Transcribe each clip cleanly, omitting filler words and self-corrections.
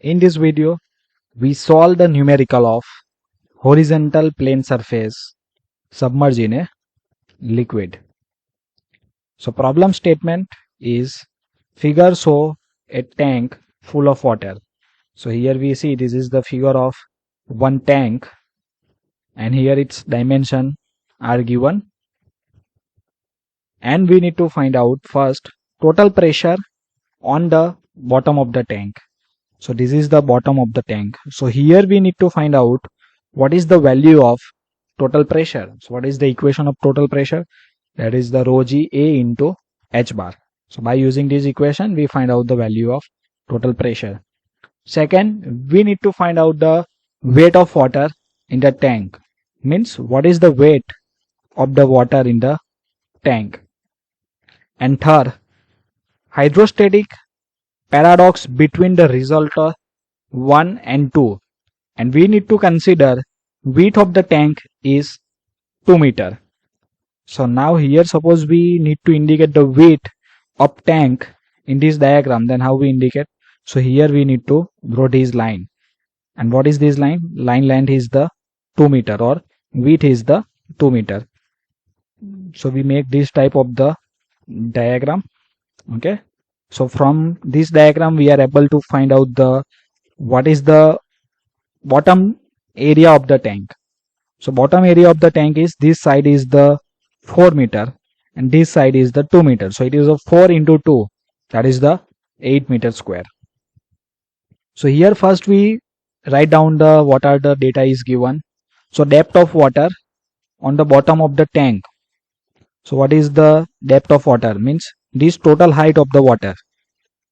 In this video, we solve the numerical of horizontal plane surface submerged in a liquid. So problem statement is figure show a tank full of water. So here we see this is the figure of one tank and here its dimension are given, and we need to find out first total pressure on the bottom of the tank. So this is the bottom of the tank. So here we need to find out what is the value of total pressure. So what is the equation of total pressure? That is the rho g A into h bar. So by using this equation, we find out the value of total pressure. Second, we need to find out the weight of water in the tank. Means what is the weight of the water in the tank. And third, hydrostatic paradox between the result 1 and 2, and we need to consider width of the tank is 2 meter. So now here suppose we need to indicate the weight of tank in this diagram, then how we indicate? So here we need to draw this line, and what is this line? Line length is the 2 meter or width is the 2 meter. So we make this type of the diagram. Okay, so from this diagram we are able to find out the what is the bottom area of the tank. So bottom area of the tank is this side is the 4 meter and this side is the 2 meter. So it is a 4 into 2, that is the 8 meter square. So here first we write down the what are the data is given. So depth of water on the bottom of the tank. So what is the depth of water? Means this total height of the water.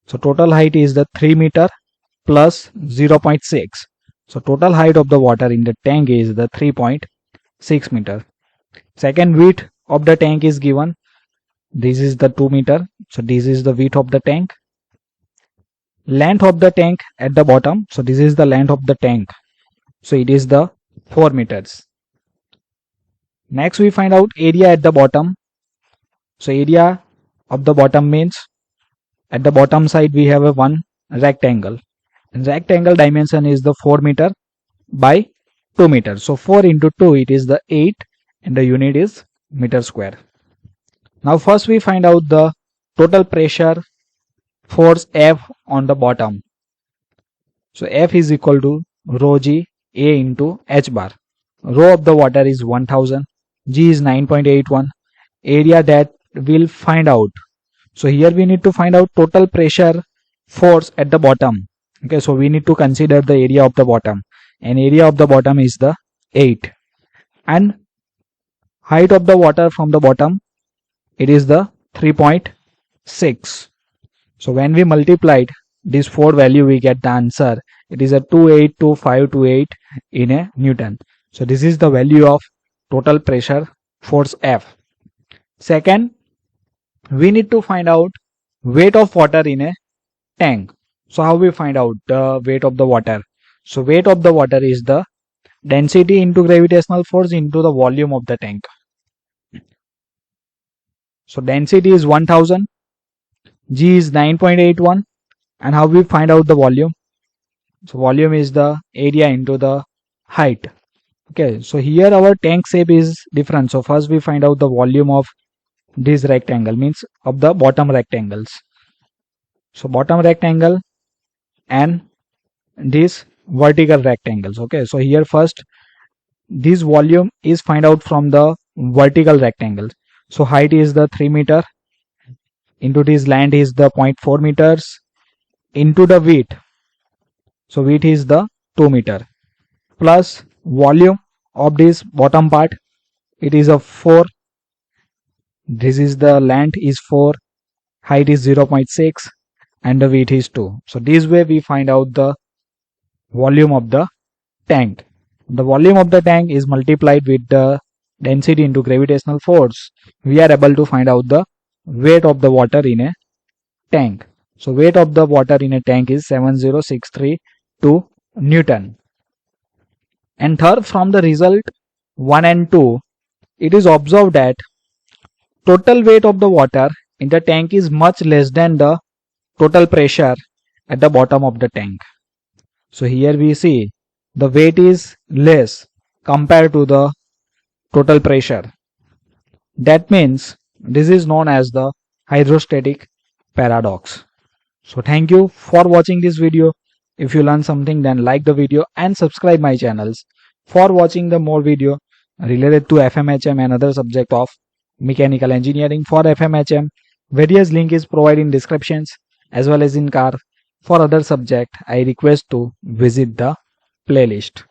So total height is the 3 meter plus 0.6. So total height of the water in the tank is the 3.6 meter. Second, width of the tank is given. This is the 2 meter. So this is the width of the tank. Length of the tank at the bottom. So this is the length of the tank. So it is the 4 meters. Next we find out area at the bottom. So area of the bottom means at the bottom side we have a one rectangle. And rectangle dimension is the 4 meter by 2 meter. So 4 into 2 it is the 8 and the unit is meter square. Now first we find out the total pressure force F on the bottom. So F is equal to rho g A into h bar. Rho of the water is 1000, G is 9.81. Area that we'll find out. So here we need to find out total pressure force at the bottom. Okay, so we need to consider the area of the bottom, and area of the bottom is the 8, and height of the water from the bottom, it is the 3.6. So when we multiplied this 4 value, we get the answer. It is a 282528 in a Newton. So this is the value of total pressure force F. Second, we need to find out weight of water in a tank. So how we find out the weight of the water? So weight of the water is the density into gravitational force into the volume of the tank. So density is 1000, G is 9.81, and how we find out the volume? So volume is the area into the height. Okay, so here our tank shape is different. So first we find out the volume of this rectangle, means of the bottom rectangles. So bottom rectangle and this vertical rectangles. Okay, so here first this volume is find out from the vertical rectangles. So height is the 3 meter into this length is the 0.4 meters into the width. So width is the 2 meter plus volume of this bottom part, it is a 4. This is the length is 4, height is 0.6 and the width is 2. So this way we find out the volume of the tank. The volume of the tank is multiplied with the density into gravitational force. We are able to find out the weight of the water in a tank. So weight of the water in a tank is 70632 Newton. And third, from the result 1 and 2, it is observed that total weight of the water in the tank is much less than the total pressure at the bottom of the tank. So here we see the weight is less compared to the total pressure. That means this is known as the hydrostatic paradox. So thank you for watching this video. If you learned something, then like the video and subscribe my channels for watching the more video related to FMHM and other subject of mechanical engineering for FMHM. Various link is provided in descriptions as well as in card. For other subject, I request to visit the playlist.